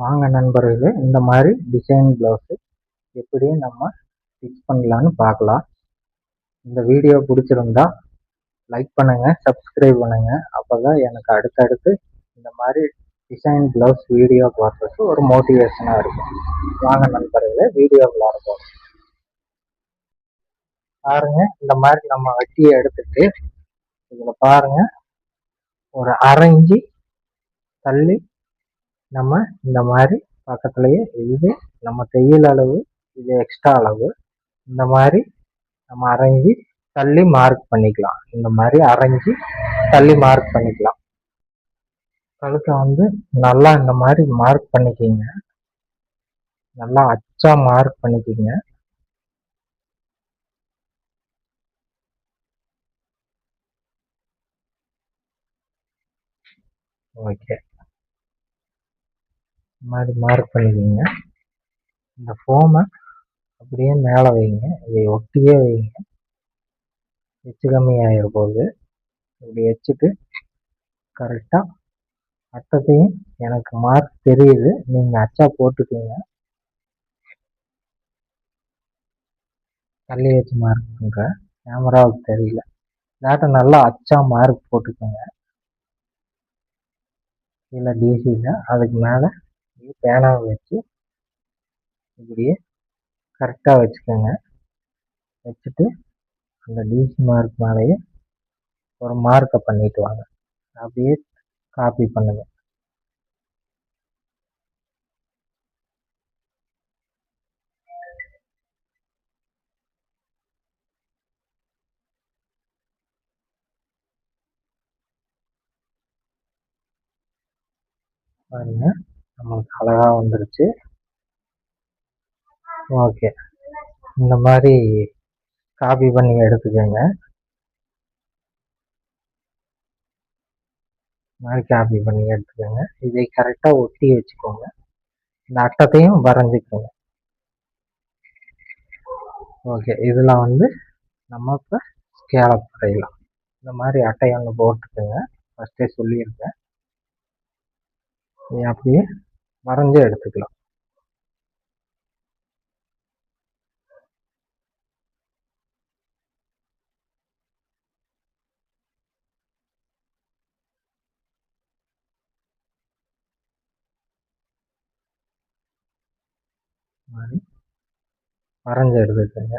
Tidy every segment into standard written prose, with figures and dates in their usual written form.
வாங்க நண்பர்களே, இந்த மாதிரி டிசைன் ப்ளவுஸு எப்படி நம்ம ஸ்டிச் பண்ணலான்னு பார்க்கலாம். இந்த வீடியோ பிடிச்சிருந்தா லைக் பண்ணுங்கள், சப்ஸ்கிரைப் பண்ணுங்கள். அப்போ தான் எனக்கு அடுத்தடுத்து இந்த மாதிரி டிசைன் ப்ளவுஸ் வீடியோ பார்க்கறதுக்கு ஒரு மோட்டிவேஷனாக இருக்கும். வாங்க நண்பர்களே, வீடியோக்குள்ள இருக்கும் பாருங்க. இந்த மாதிரி நம்ம வெட்டியை எடுத்துட்டு இதில் பாருங்க, ஒரு அரை இன்ச்சு தள்ளி நம்ம இந்த மாதிரி பக்கத்துலேயே இது நம்ம தையல் அளவு, இது எக்ஸ்ட்ரா அளவு. இந்த மாதிரி நம்ம அரைஞ்சி தள்ளி மார்க் பண்ணிக்கலாம். இந்த மாதிரி அரைஞ்சி தள்ளி மார்க் பண்ணிக்கலாம். கழுத்தை வந்து நல்லா இந்த மாதிரி மார்க் பண்ணிக்கிங்க, நல்லா அச்சா மார்க் பண்ணிக்கிங்க. ஓகே, இந்த மாதிரி மார்க் பண்ணிக்கிங்க. இந்த ஃபோமை அப்படியே மேலே வைங்க, இதை ஒட்டியே வைங்க, எச்சு கம்மியாகிற போது இப்படி வச்சுட்டு கரெக்டாக அட்டத்தையும் எனக்கு மார்க் தெரியுது, நீங்கள் அச்சா போட்டுக்கோங்க. தள்ளி வச்சு மார்க் பண்ணுற கேமராவுக்கு தெரியல, இல்லாட்ட நல்லா அச்சா மார்க் போட்டுக்கோங்க. கீழே டிசியில் அதுக்கு மேலே பேனாவை வச்சு இப்படியே கரெக்டாக வச்சுக்கோங்க. வச்சுட்டு அந்த டிசி மார்க் மேலேயே ஒரு மார்க்கை பண்ணிட்டு வாங்க. அப்படியே காப்பி பண்ணுங்க. பாருங்க, நமக்கு அழகா வந்துருச்சு. ஓகே, இந்த மாதிரி காப்பி பண்ணி எடுத்துக்கோங்க. மாதிரி காப்பி பண்ணி எடுத்துக்கோங்க. இதை கரெக்டாக ஒட்டி வச்சுக்கோங்க. இந்த அட்டத்தையும் வரைஞ்சிக்கோங்க. ஓகே, இதில் வந்து நம்ம இப்போ ஸ்கேலப் வரையலாம். இந்த மாதிரி அட்டை ஒன்று போட்டுக்கோங்க, ஃபஸ்ட்டே சொல்லியிருக்கேன். இதை அப்படியே வரைஞ்சி எடுத்துக்கலாம். மாதிரி வரைஞ்சி எடுத்துக்கோங்க.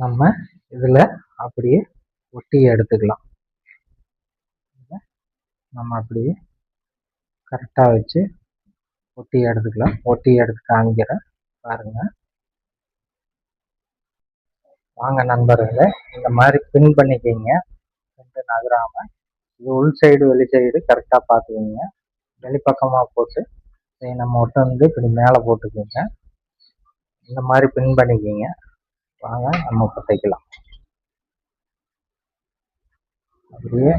நம்ம இதில் அப்படியே ஒட்டி எடுத்துக்கலாம். நம்ம அப்படியே கரெக்டாக வச்சு ஒட்டி எடுத்துக்கலாம். ஒட்டி எடுத்து காமிக்கிறேன் பாருங்க. வாங்க நண்பர்களே, இந்த மாதிரி பின் பண்ணிக்கிங்க, ரெண்டு நகராம. இது உள் சைடு வெளி சைடு கரெக்டாக பார்த்துக்கிங்க. வெளிப்பக்கமாக போட்டு இதை நம்ம ஒட்ட வந்து இப்படி மேலே போட்டுக்கோங்க. இந்த மாதிரி பின் பண்ணிக்கிங்க. வாங்க நம்ம இப்போ தைக்கலாம். அப்படியே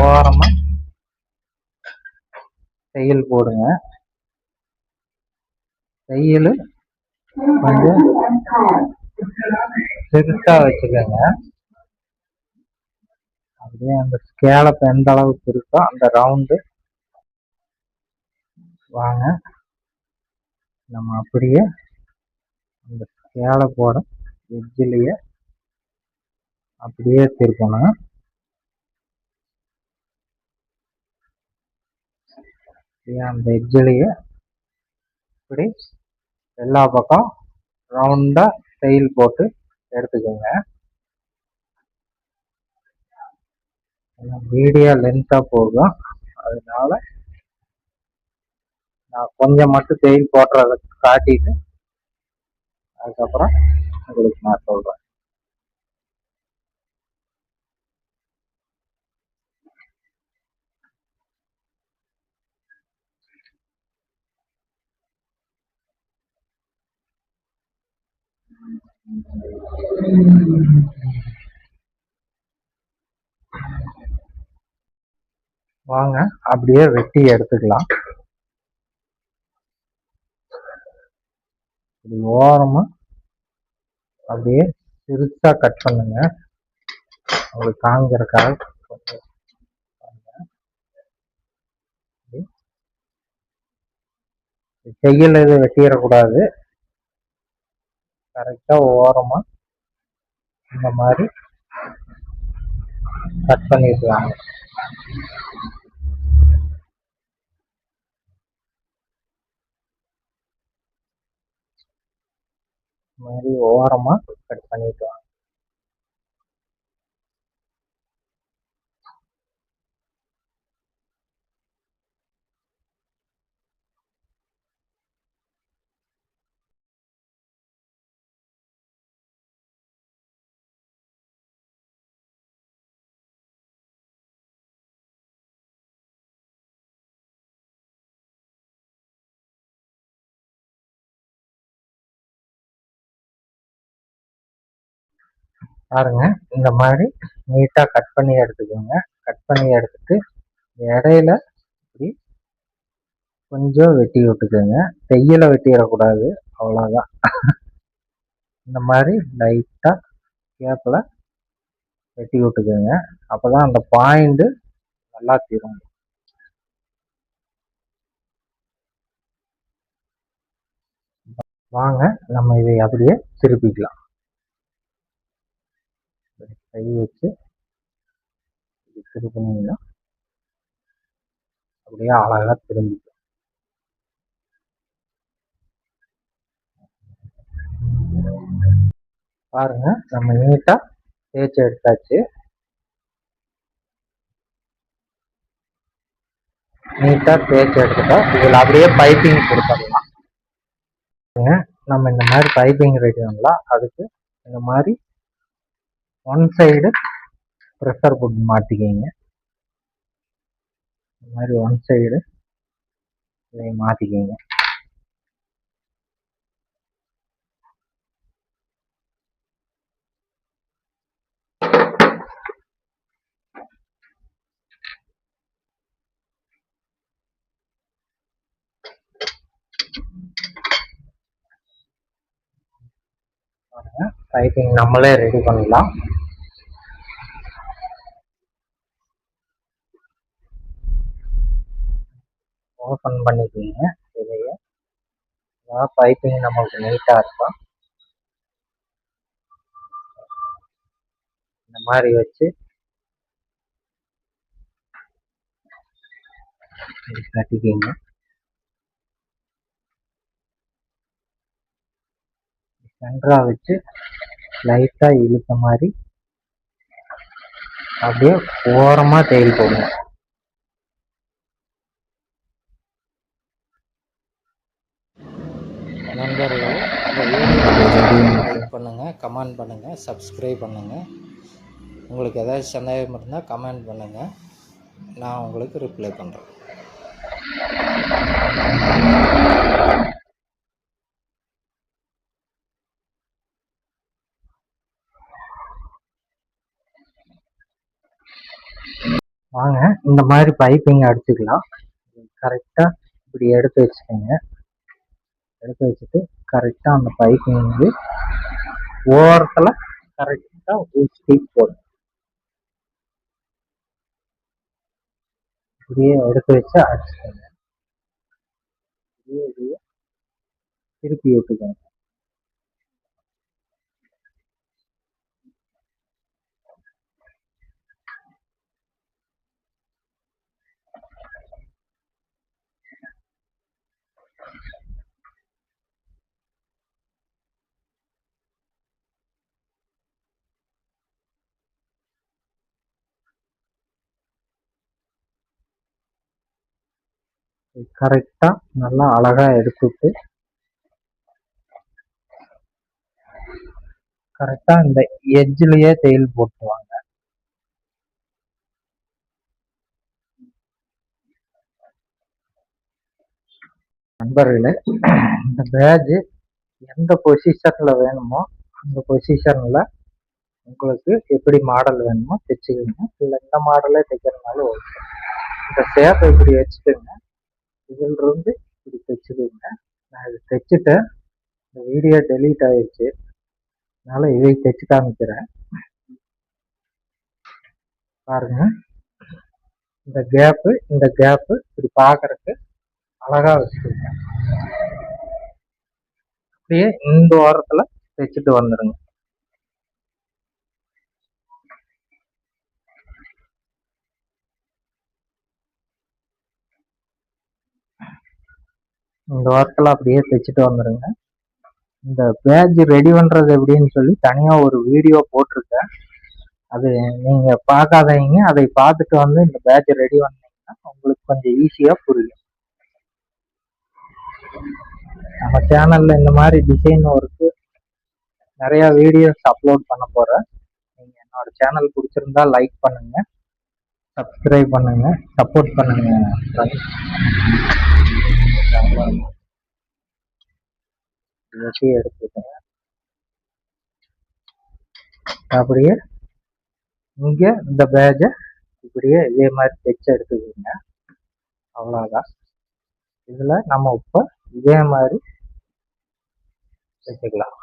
ஓரமாக தையல் போடுங்க. தையல் கொஞ்சம் பெருசாக வச்சுக்கோங்க. அப்படியே அந்த ஸ்கேலப் எந்த அளவுக்கு இருக்கோ அந்த ரவுண்டு. வாங்க நம்ம அப்படியே அந்த ஸ்கேலப்போட எட்ஜிலேயே அப்படியே திருக்கணும். அந்த எட்ஜ்லேயே இப்படி எல்லா பக்கம் ரவுண்டாக தையல் போட்டு எடுத்துக்கோங்க. வீடியோ லென்த்தாக போகும், அதனால நான் கொஞ்சம் மட்டும் தையல் போடுறத காட்டிட்டு அதுக்கப்புறம் உங்களுக்கு நான் சொல்கிறேன். வாங்க அப்படியே வெட்டி எடுத்துக்கலாம். இது ஓரமா அப்படியே சிறுசா கட் பண்ணுங்க, உங்களுக்கு காங்கிறக்காக. தையல் இது வெட்டிடக்கூடாது, கரெக்டா ஓரமா இந்த மாதிரி கட் பண்ணிடுவாங்க. இந்த மாதிரி ஓரமா கட் பண்ணிடுவாங்க. பாருங்க, இந்த மாதிரி நீட்டா கட் பண்ணி எடுத்துக்கோங்க. கட் பண்ணி எடுத்துட்டு இடையில இப்படி கொஞ்சம் வெட்டி விட்டுக்கோங்க, தையலை வெட்டிடக்கூடாது, அவ்வளோதான். இந்த மாதிரி லைட்டா கேப்பில் வெட்டி விட்டுக்கோங்க, அப்போதான் அந்த பாயிண்ட் நல்லா திரும்பும். வாங்க நம்ம இதை அப்படியே திருப்பிக்கலாம். கை வச்சு திருப்பினீங்கன்னா அப்படியே அழகா திரும்பிக்கும். பாருங்க, நம்ம நீட்டா தேய்ச்சி எடுத்தாச்சு. நீட்டா தேய்ச்சி எடுத்துட்டா இதில் அப்படியே பைப்பிங் கொடுத்துடலாம். நம்ம இந்த மாதிரி பைப்பிங் ரெடி பண்ணலாம். அதுக்கு இந்த மாதிரி ஒன் சைடு ப்ரெஷர் புட் மாற்றிக்கிங்க. இந்த மாதிரி ஒன் சைடு இதை மாற்றிக்கிங்க. பைப்பிங் நம்மளே ரெடி பண்ணலாம். ஓப்பன் பண்ணிக்கிங்க இதையே. பைப்பிங் நமக்கு நீட்டாக இருக்கும். இந்த மாதிரி வச்சு கட்டிக்கிங்க. சென்டரா வச்சு லைட்டா இழுத்த மாதிரி அப்படியே ஓரமா தையல் போடுங்க. நண்பர்களே, இந்த வீடியோ லைக் பண்ணுங்கள், கமெண்ட் பண்ணுங்கள், சப்ஸ்கிரைப் பண்ணுங்கள். உங்களுக்கு ஏதாச்சும் சந்தேகம் இருந்தால் கமெண்ட் பண்ணுங்கள், நான் உங்களுக்கு ரிப்ளை பண்ணுறேன். வாங்க இந்த மாதிரி பைப்பிங் அடிச்சுக்கலாம். கரெக்டாக இப்படி எடுத்து வச்சுக்கோங்க. எடுத்து வச்சுட்டு கரெக்டாக அந்த பைப்பிங் வந்து ஓரத்தில் கரெக்டாக ஊசி போடும். இப்படியே எடுத்து வச்சு அடிச்சுக்கோங்க. இப்படியே திருப்பி விட்டுக்கோங்க. கரெக்டா நல்லா அழகா எடுத்துட்டு கரெக்டா இந்த எட்ஜ்லயே தையல் போட்டுவாங்க. நண்பர்களே, இந்த பேட்ஜ் எந்த பொசிஷன்ல வேணுமோ அந்த பொசிஷன்ல உங்களுக்கு எப்படி மாடல் வேணுமோ தைச்சுக்கோங்க. இல்லை இந்த மாடலே தைக்கிறதுனாலும் ஓகே. இந்த ஷேப்பை இப்படி வச்சுக்கோங்க. இதுல இருந்து இப்படி தைச்சுக்கோங்க. நான் இது தைச்சுட்டேன். இந்த வீடியோ டெலீட் ஆயிடுச்சு. அதனால இதை தைச்சு காமிக்கிறேன் பாருங்க. இந்த கேப்பு இப்படி பார்க்கறதுக்கு அழகா வச்சுக்கோங்க. அப்படியே இந்த வாரத்துல தைச்சுட்டு வந்துடுங்க. இந்த வாரத்துல அப்படியே தைச்சுட்டு வந்துடுங்க. இந்த பேட்ஜ் ரெடி பண்றது எப்படின்னு சொல்லி தனியா ஒரு வீடியோ போட்டிருக்கேன். அது நீங்க பார்க்காதீங்க. அதை பார்த்துட்டு வந்து இந்த பேட்ஜ் ரெடி பண்ணீங்கன்னா உங்களுக்கு கொஞ்சம் ஈஸியா புரியும். நம்ம சேனல்ல இந்த மாதிரி டிசைன் ஒர்க்கு நிறைய வீடியோஸ் அப்லோட் பண்ண போறேன். நீங்க என்னோட சேனல் பிடிச்சிருந்தா லைக் பண்ணுங்க, சப்ஸ்கிரைப் பண்ணுங்க, சப்போர்ட் பண்ணுங்க. எடுத்துக்கோங்க. அப்படியே இங்க இந்த பேட்ஜ இப்படியே இதே மாதிரி தைச்சு எடுத்துக்கோங்க. அவ்வளவுதான். இதுல நம்ம இப்ப இதே மாதிரி தைச்சுக்கலாம்.